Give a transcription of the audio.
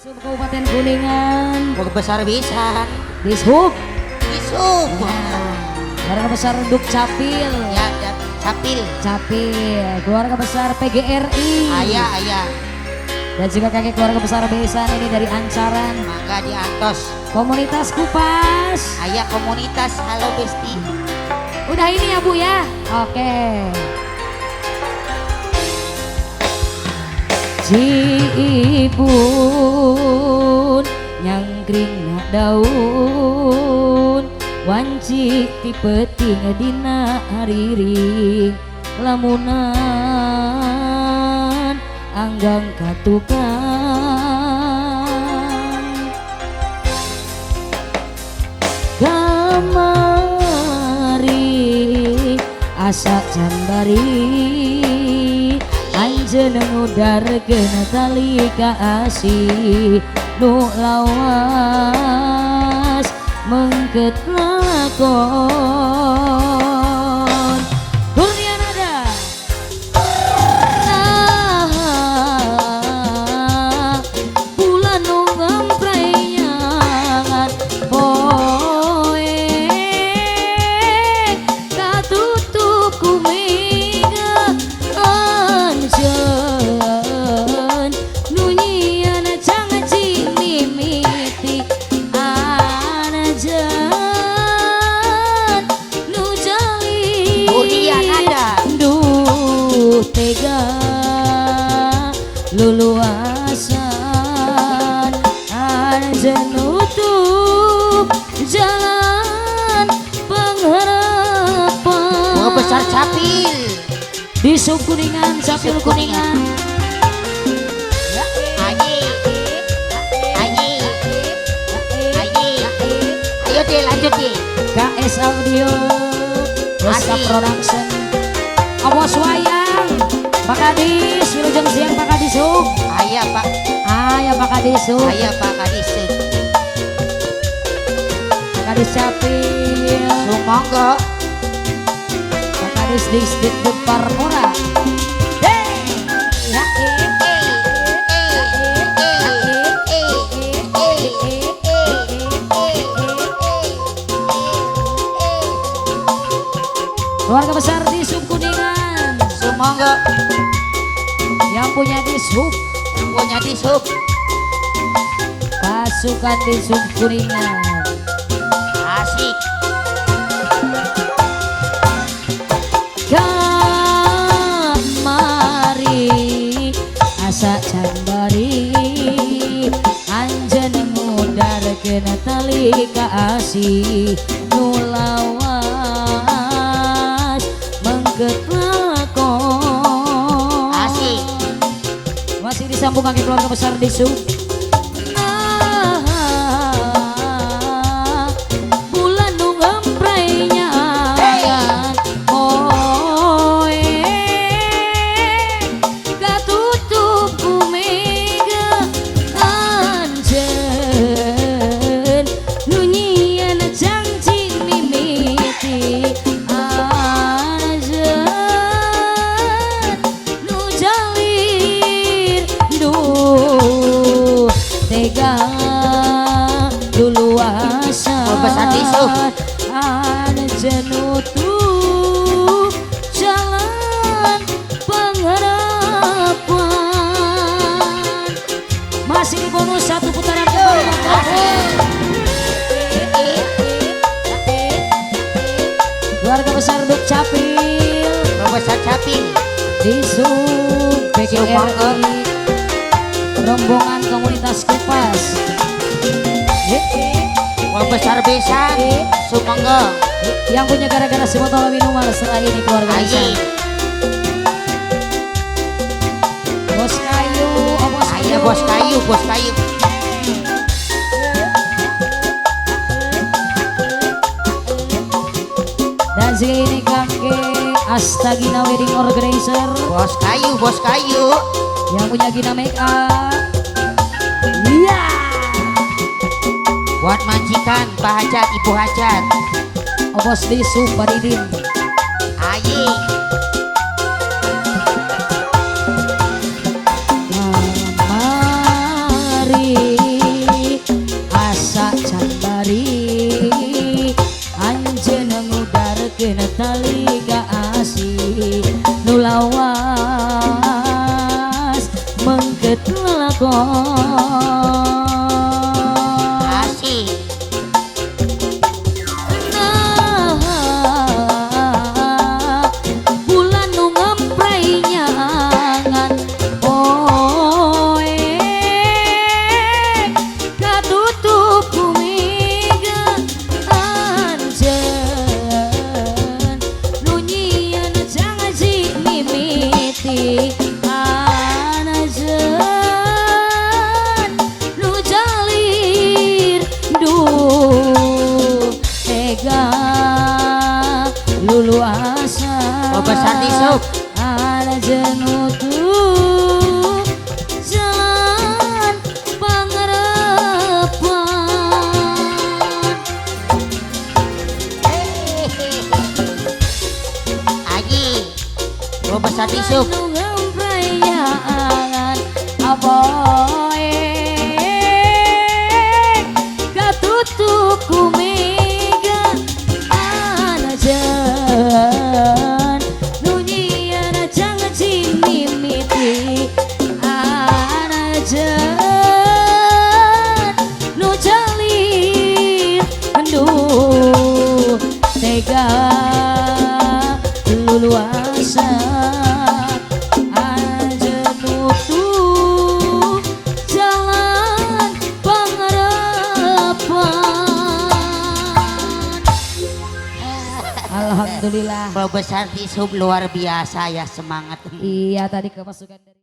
Sub Kabupaten Kuningan. Keluarga besar bisa. Dishub. Dishub. Keluarga besar Duk Capil. Ya, Capil. Capil. Keluarga besar PGRI. Ayah. Dan juga kakek keluarga besar Besan ini dari Ancaran. Mangga di Antos. Komunitas Kupas. Ayah komunitas. Halo Besti. Udah ini ya Bu ya. Oke. Cipun nyangkring na daun wancik ti peuting dina hariri lamunan anggang katukang kamari asa jambari anjeun ngudarkeun tali kaasih nu lawas mengket lakon Kurnian ada nah bulan nu ngempreinyangan poe katutup kumiga anjeun nu nyieun cangci mimiti anajeun nu jali Kurnian ada. duh tega luluasan anjeun nutup jalan pengharapan Keluarga besar Capil. di Sub Kuningan, Capil Kuningan. Aji. Ayo deh lanjut deh. KS Audio, Roska Asik. Production, Awas Wayang, Pak Kadis, Wilujeng Siang Pak Kadis Sub. Ayah Pak. Ayah Pak Kadis Sub, Ayah Pak Kadis. Pak Kadis Capil, Sumangga. Pak Kadis Distrik Parmora. Keluarga besar di Sub Kuningan, Sumangga. yang punya di Sub, Yang punya Dishub. pasukan di Sub Kuningan. Asik. Kamari asa cambari anjeun ngudarkeun tali kaasih nu lawas mengket lakon. Asik. Masih disambung kaki keluarga besar di Sub. Bulan nu ngempreinyangan poe katutup kumiga anjeun nu nyieun cangcing mimiti anjeun nu jalir duh tega luluasan Keluarga besar di Sub. anjeun nutup jalan pengharapan. Masih di bonus satu putaran kembali keluarga besar Duk Capil Keluarga besar Capil. di Sub PGRI rombongan komunitas Kupas. Keluarga besar Besan. Sumangga. Yang punya gara-gara si botol minuman setelah ini keluarga besar. Ayi. Bos kayu, oh bos kayu. Ayah bos kayu, bos kayu. Dan sini kakek Astagina Wedding Organizer Bos kayu, bos kayu. yang punya Gina Make Up. Iya. Buat majikan, Pak Hajat, Ibu Hajat. Oh bos di Sub Paridin. Ayi. Mari tali asih nu lawas mengket lakon Asik. bulan nu ngemprei nyangan oe katutup kumiga anjen nu nyieun janji mimiti anajen nu jalir duh tega lulu asa Oh, besar di sup. ada jenutuh jalan pengharapan Aji. Oh, besar di sup. nu ngemprayaan aboe katutup kumega anajan nu nyieun janji mimiti anajan nu jalir enduh tega luluasa anjeun nutup jalan pengharapan. Alhamdulillah. Oh, besar di sup luar biasa ya semangat. Iya tadi kemasukan dari